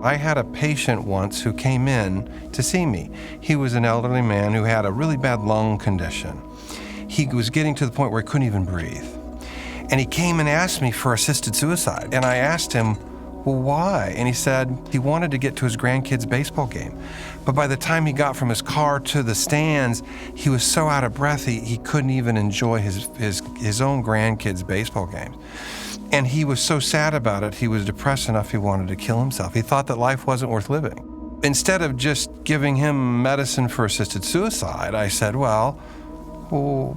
I had a patient once who came in to see me. He was an elderly man who had a really bad lung condition. He was getting to the point where he couldn't even breathe. And he came and asked me for assisted suicide. And I asked him, well, why? And he said he wanted to get to his grandkid's baseball game. But by the time he got from his car to the stands, he was so out of breath, he couldn't even enjoy his own grandkid's baseball games. And he was so sad about it, he was depressed enough he wanted to kill himself. He thought that life wasn't worth living. Instead of just giving him medicine for assisted suicide, I said, well,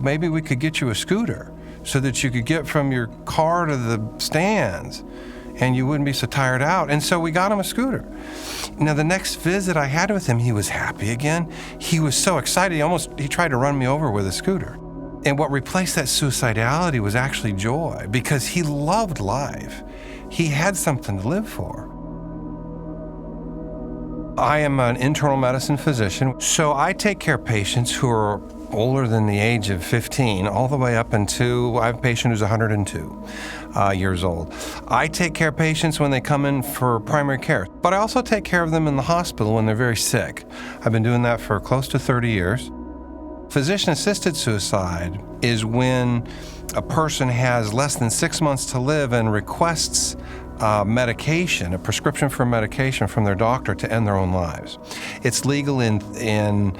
maybe we could get you a scooter so that you could get from your car to the stands and you wouldn't be so tired out. And so we got him a scooter. Now, the next visit I had with him, he was happy again. He was so excited, he tried to run me over with a scooter. And what replaced that suicidality was actually joy, because he loved life. He had something to live for. I am an internal medicine physician, so I take care of patients who are older than the age of 15, all the way up into, I have a patient who's 102 years old. I take care of patients when they come in for primary care, but I also take care of them in the hospital when they're very sick. I've been doing that for close to 30 years. Physician-assisted suicide is when a person has less than 6 months to live and requests medication, a prescription for medication from their doctor to end their own lives. It's legal in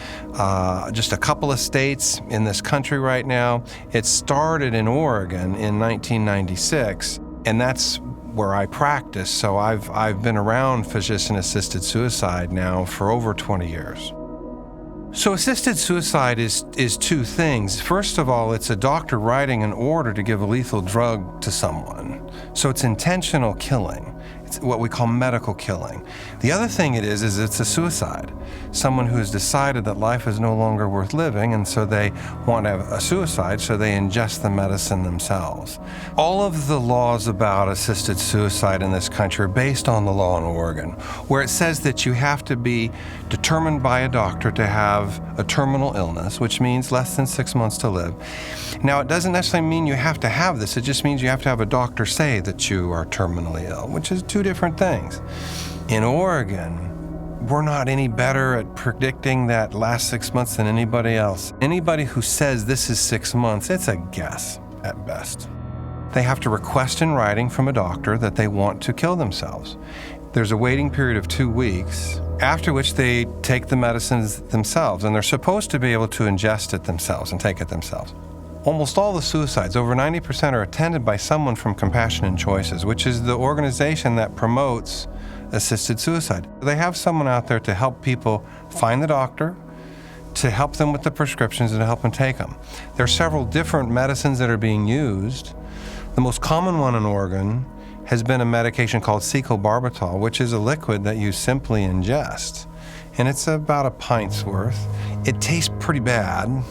just a couple of states in this country right now. It started in Oregon in 1996, and that's where I practice. So I've been around physician-assisted suicide now for over 20 years. So assisted suicide is two things. First of all, it's a doctor writing an order to give a lethal drug to someone. So it's intentional killing. It's what we call medical killing. The other thing it is it's a suicide. Someone who has decided that life is no longer worth living, and so they want to have a suicide, so they ingest the medicine themselves. All of the laws about assisted suicide in this country are based on the law in Oregon, where it says that you have to be determined by a doctor to have a terminal illness, which means less than 6 months to live. Now, it doesn't necessarily mean you have to have this. It just means you have to have a doctor say that you are terminally ill, which is two different things. In Oregon, we're not any better at predicting that last 6 months than anybody else. Anybody who says this is 6 months, it's a guess at best. They have to request in writing from a doctor that they want to kill themselves. There's a waiting period of 2 weeks, after which they take the medicines themselves, and they're supposed to be able to ingest it themselves and take it themselves. Almost all the suicides, over 90%, are attended by someone from Compassion and Choices, which is the organization that promotes assisted suicide. They have someone out there to help people find the doctor, to help them with the prescriptions, and to help them take them. There are several different medicines that are being used. The most common one in Oregon has been a medication called secobarbital, which is a liquid that you simply ingest. And it's about a pint's worth. It tastes pretty bad.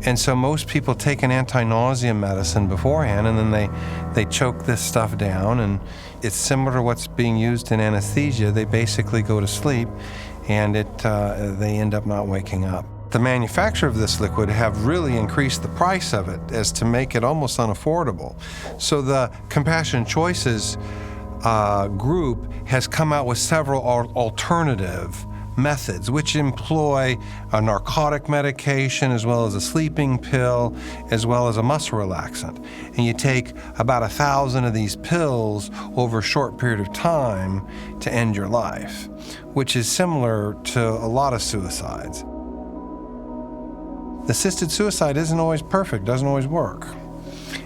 And so most people take an anti-nausea medicine beforehand, and then they choke this stuff down, and it's similar to what's being used in anesthesia. They basically go to sleep, and they end up not waking up. The manufacturer of this liquid have really increased the price of it as to make it almost unaffordable. So the Compassion Choices group has come out with several alternative methods, which employ a narcotic medication as well as a sleeping pill, as well as a muscle relaxant. And you take about 1,000 of these pills over a short period of time to end your life, which is similar to a lot of suicides. Assisted suicide isn't always perfect, doesn't always work.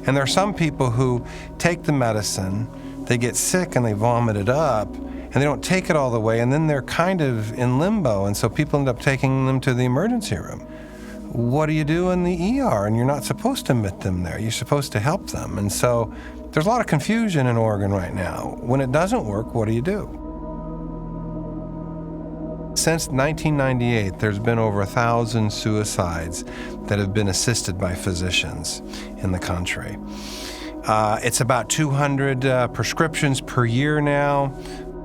And there are some people who take the medicine, they get sick and they vomit it up, and they don't take it all the way, and then they're kind of in limbo, and so people end up taking them to the emergency room. What do you do in the ER? And you're not supposed to admit them there. You're supposed to help them. And so there's a lot of confusion in Oregon right now. When it doesn't work, what do you do? Since 1998, there's been over 1,000 suicides that have been assisted by physicians in the country. It's about 200 prescriptions per year now.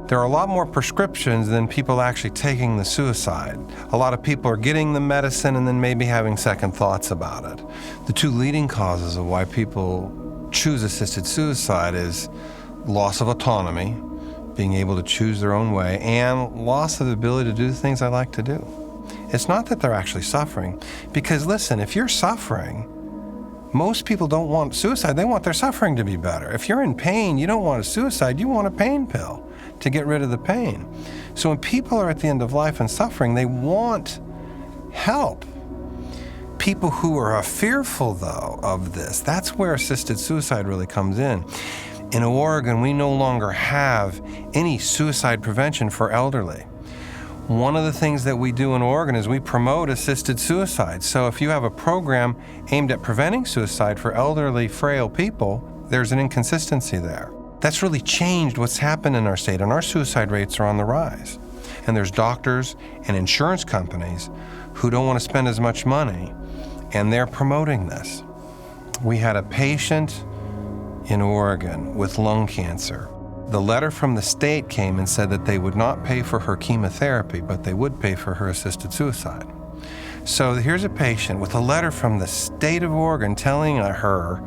There are a lot more prescriptions than people actually taking the suicide. A lot of people are getting the medicine and then maybe having second thoughts about it. The two leading causes of why people choose assisted suicide is loss of autonomy, being able to choose their own way, and loss of the ability to do the things I like to do. It's not that they're actually suffering, because listen, if you're suffering, most people don't want suicide. They want their suffering to be better. If you're in pain, you don't want a suicide, you want a pain pill to get rid of the pain. So when people are at the end of life and suffering, they want help. People who are fearful, though, of this, that's where assisted suicide really comes in. In Oregon, we no longer have any suicide prevention for elderly. One of the things that we do in Oregon is we promote assisted suicide. So if you have a program aimed at preventing suicide for elderly, frail people, there's an inconsistency there. That's really changed what's happened in our state, and our suicide rates are on the rise. And there's doctors and insurance companies who don't want to spend as much money, and they're promoting this. We had a patient in Oregon with lung cancer. The letter from the state came and said that they would not pay for her chemotherapy, but they would pay for her assisted suicide. So here's a patient with a letter from the state of Oregon telling her,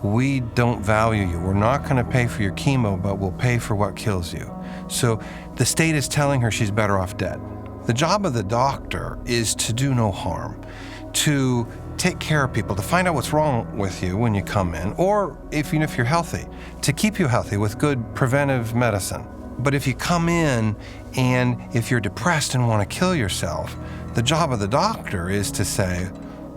we don't value you. We're not going to pay for your chemo, but we'll pay for what kills you. So the state is telling her she's better off dead. The job of the doctor is to do no harm, to take care of people, to find out what's wrong with you when you come in, or even if you're healthy, to keep you healthy with good preventive medicine. But if you come in and if you're depressed and want to kill yourself, the job of the doctor is to say,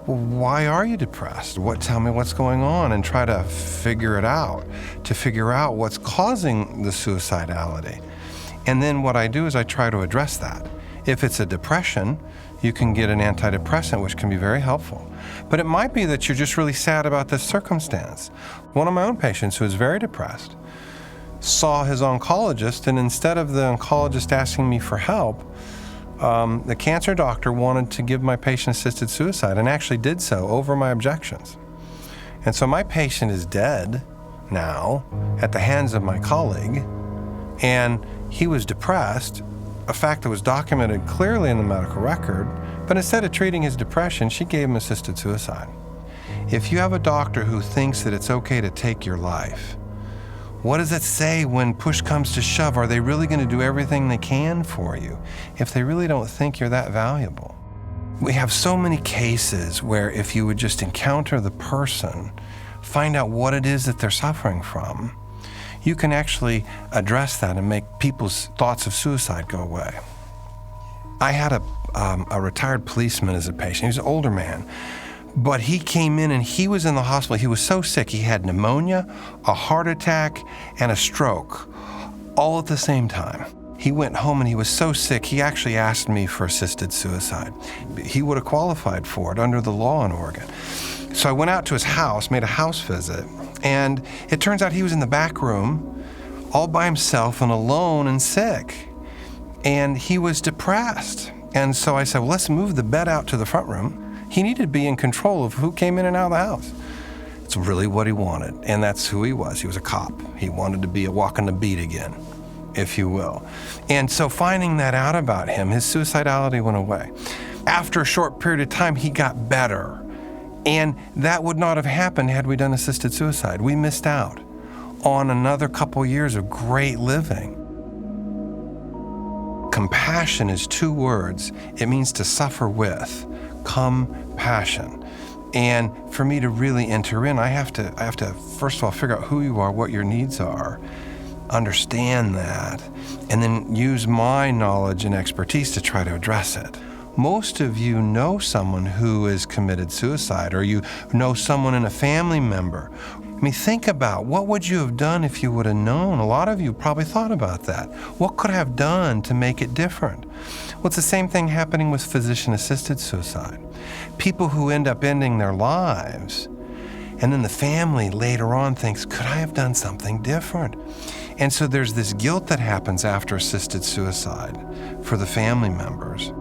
well, why are you depressed? Tell me what's going on, and try to figure it out, to figure out what's causing the suicidality. And then what I do is I try to address that. If it's a depression, you can get an antidepressant, which can be very helpful. But it might be that you're just really sad about this circumstance. One of my own patients who was very depressed saw his oncologist, and instead of the oncologist asking me for help, the cancer doctor wanted to give my patient assisted suicide, and actually did so over my objections. And so my patient is dead now at the hands of my colleague, and he was depressed, a fact that was documented clearly in the medical record, but instead of treating his depression, she gave him assisted suicide. If you have a doctor who thinks that it's okay to take your life, what does it say when push comes to shove? Are they really going to do everything they can for you if they really don't think you're that valuable? We have so many cases where if you would just encounter the person, find out what it is that they're suffering from, you can actually address that and make people's thoughts of suicide go away. I had a retired policeman as a patient. He was an older man, but he came in and he was in the hospital. He was so sick. He had pneumonia, a heart attack, and a stroke, all at the same time. He went home and he was so sick, he actually asked me for assisted suicide. He would have qualified for it under the law in Oregon. So I went out to his house, made a house visit, and it turns out he was in the back room all by himself and alone and sick. And he was depressed. And so I said, well, let's move the bed out to the front room. He needed to be in control of who came in and out of the house. It's really what he wanted, and that's who he was. He was a cop. He wanted to be a walking the beat again, if you will. And so finding that out about him, his suicidality went away. After a short period of time, he got better. And that would not have happened had we done assisted suicide. We missed out on another couple years of great living. Compassion is 2 words. It means to suffer with. Compassion. And for me to really enter in, I have to first of all figure out who you are, what your needs are, understand that, and then use my knowledge and expertise to try to address it. Most of you know someone who has committed suicide, or you know someone in a family member. I mean, think about what would you have done if you would have known? A lot of you probably thought about that. What could I have done to make it different? Well, it's the same thing happening with physician-assisted suicide. People who end up ending their lives, and then the family later on thinks, could I have done something different? And so there's this guilt that happens after assisted suicide for the family members.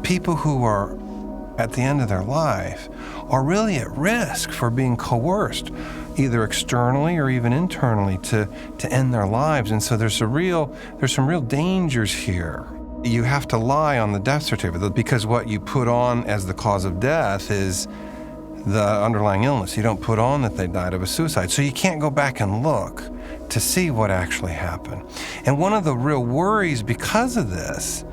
People who are at the end of their life are really at risk for being coerced, either externally or even internally, to end their lives. And so there's some real dangers here. You have to lie on the death certificate, because what you put on as the cause of death is the underlying illness. You don't put on that they died of a suicide. So you can't go back and look to see what actually happened. And one of the real worries because of this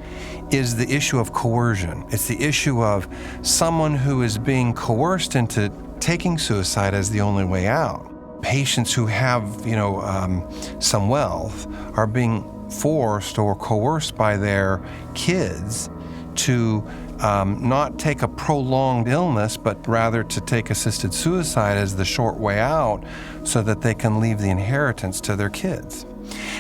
is the issue of coercion. It's the issue of someone who is being coerced into taking suicide as the only way out. Patients who have, some wealth are being forced or coerced by their kids to not take a prolonged illness, but rather to take assisted suicide as the short way out so that they can leave the inheritance to their kids.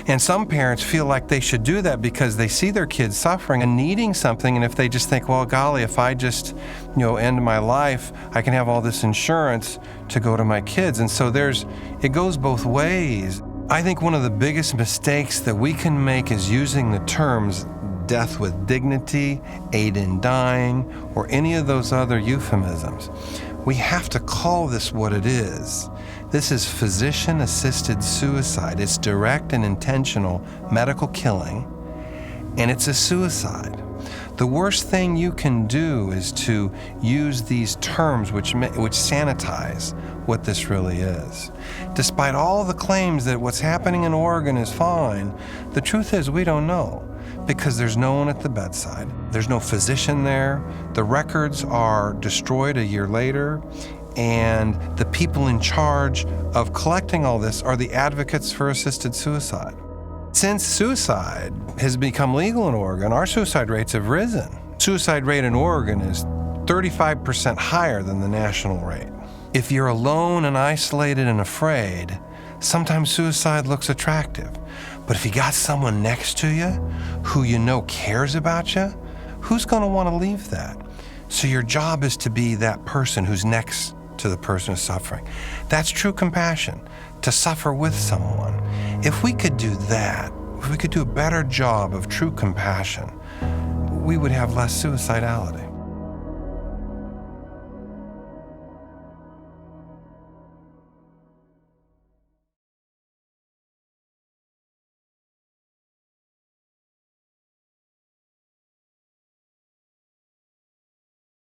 And some parents feel like they should do that because they see their kids suffering and needing something, and if they just think, well, golly, if I just, end my life, I can have all this insurance to go to my kids. And so it goes both ways. I think one of the biggest mistakes that we can make is using the terms death with dignity, aid in dying, or any of those other euphemisms. We have to call this what it is. This is physician-assisted suicide. It's direct and intentional medical killing, and it's a suicide. The worst thing you can do is to use these terms which sanitize what this really is. Despite all the claims that what's happening in Oregon is fine, the truth is we don't know because there's no one at the bedside. There's no physician there. The records are destroyed a year later, and the people in charge of collecting all this are the advocates for assisted suicide. Since suicide has become legal in Oregon, our suicide rates have risen. Suicide rate in Oregon is 35% higher than the national rate. If you're alone and isolated and afraid, sometimes suicide looks attractive. But if you got someone next to you who you know cares about you, who's going to want to leave that? So your job is to be that person who's next to the person who's suffering. That's true compassion, to suffer with someone. If we could do that, if we could do a better job of true compassion, we would have less suicidality.